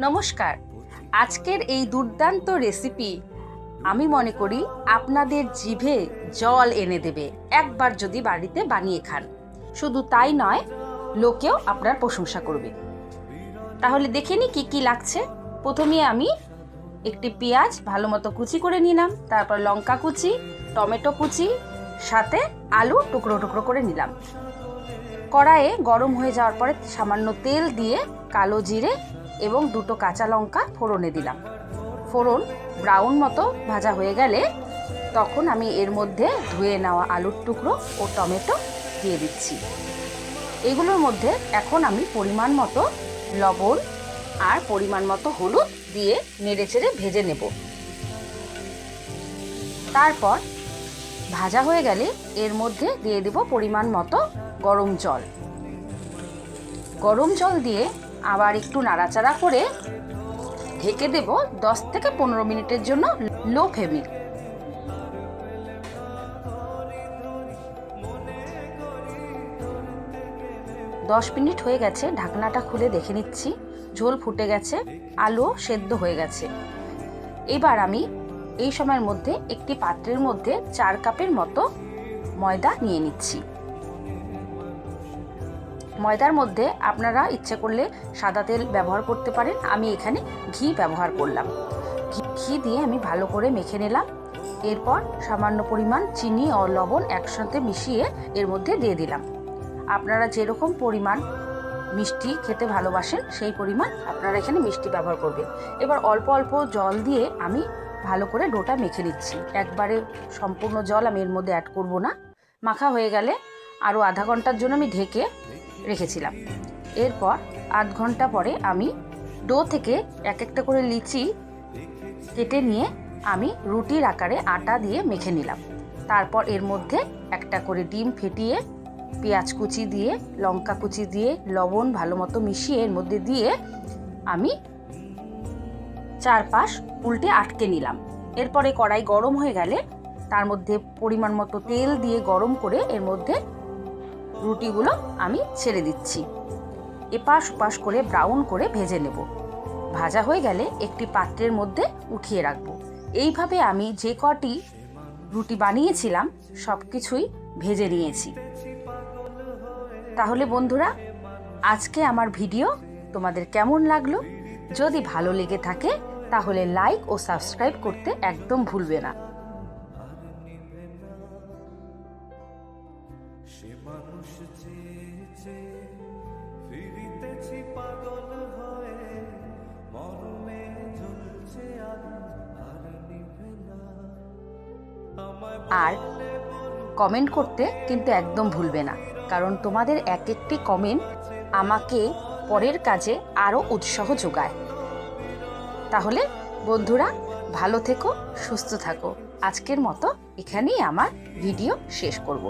নমস্কার। আজকের এই দুর্দান্ত রেসিপি আমি মনে করি আপনাদের জিভে জল এনে দেবে একবার যদি বাড়িতে বানিয়ে খান। শুধু তাই নয়, লোকেও আপনার প্রশংসা করবে। তাহলে দেখে নি কী কী লাগছে। প্রথমে আমি একটি পেঁয়াজ ভালো মতো কুচি করে নিলাম, তারপর লঙ্কা কুচি, টমেটো কুচি, সাথে আলু টুকরো টুকরো করে নিলাম। কড়াইয়ে গরম হয়ে যাওয়ার পরে সামান্য তেল দিয়ে কালো জিরে এবং দুটো কাঁচা লঙ্কা ফোড়নে দিলাম। ফোড়ন ব্রাউন মতো ভাজা হয়ে গেলে তখন আমি এর মধ্যে ধুয়ে নেওয়া আলুর টুকরো ও টমেটো দিয়ে দিচ্ছি। এগুলোর মধ্যে এখন আমি পরিমাণ মতো লবণ আর পরিমাণ মতো হলুদ দিয়ে নেড়েচেড়ে ভেজে নেব। তারপর ভাজা হয়ে গেলে এর মধ্যে দিয়ে দেব পরিমাণ মতো গরম জল। গরম জল দিয়ে আবার একটু নাড়াচাড়া করে ঢেকে দেব 10 থেকে 15 মিনিটের জন্য লো ফ্লেমে। 10 মিনিট হয়ে গেছে, ঢাকনাটা খুলে দেখে নিচ্ছি। ঝোল ফুটে গেছে, আলু সেদ্ধ হয়ে গেছে। এবার আমি এই সময়ের মধ্যে একটি পাত্রের মধ্যে 4 কাপের মতো ময়দা নিয়ে নিচ্ছি। ময়দার মধ্যে আপনারা ইচ্ছে করলে সাদা তেল ব্যবহার করতে পারেন, আমি এখানে ঘি ব্যবহার করলাম। ঘি দিয়ে আমি ভালো করে মেখে নিলাম। এরপর সামান্য পরিমাণ চিনি ও লবণ একসাথে মিশিয়ে এর মধ্যে দিয়ে দিলাম। আপনারা যেরকম পরিমাণ মিষ্টি খেতে ভালোবাসেন সেই পরিমাণ আপনারা এখানে মিষ্টি ব্যবহার করবেন। এবার অল্প অল্প জল দিয়ে আমি ভালো করে ডোটা মেখে নিচ্ছি। একবারে সম্পূর্ণ জল আমি এর মধ্যে অ্যাড করব না। মাখা হয়ে গেলে আরও আধা ঘন্টার জন্য আমি ঢেকে রেখেছিলাম। এরপর আধ ঘন্টা পরে আমি ডো থেকে এক একটা করে লিচি কেটে নিয়ে আমি রুটির আকারে আটা দিয়ে মেখে নিলাম। তারপর এর মধ্যে একটা করে ডিম ফেটিয়ে পেঁয়াজ কুচি দিয়ে লঙ্কা কুচি দিয়ে লবণ ভালো মতো মিশিয়ে এর মধ্যে দিয়ে আমি চারপাশ উল্টে আটকে নিলাম। এরপরে কড়াই গরম হয়ে গেলে তার মধ্যে পরিমাণ মতো তেল দিয়ে গরম করে এর মধ্যে রুটিগুলো আমি ছেড়ে দিচ্ছি। এপাশ ওপাশ করে ব্রাউন করে ভেজে নেব। ভাজা হয়ে গেলে একটি পাত্রের মধ্যে উঠিয়ে রাখবো। এইভাবে আমি যে কটি রুটি বানিয়েছিলাম সব কিছুই ভেজে নিয়েছি। তাহলে বন্ধুরা, আজকে আমার ভিডিও তোমাদের কেমন লাগলো? যদি ভালো লেগে থাকে তাহলে লাইক ও সাবস্ক্রাইব করতে একদম ভুলবে না। আর কমেন্ট করতে কিন্তু একদম ভুলবে না, কারণ তোমাদের এক একটি কমেন্ট আমাকে পরের কাজে আরও উৎসাহ যোগায়। তাহলে বন্ধুরা, ভালো থেকো, সুস্থ থাকো। আজকের মতো এখানেই আমার ভিডিও শেষ করব।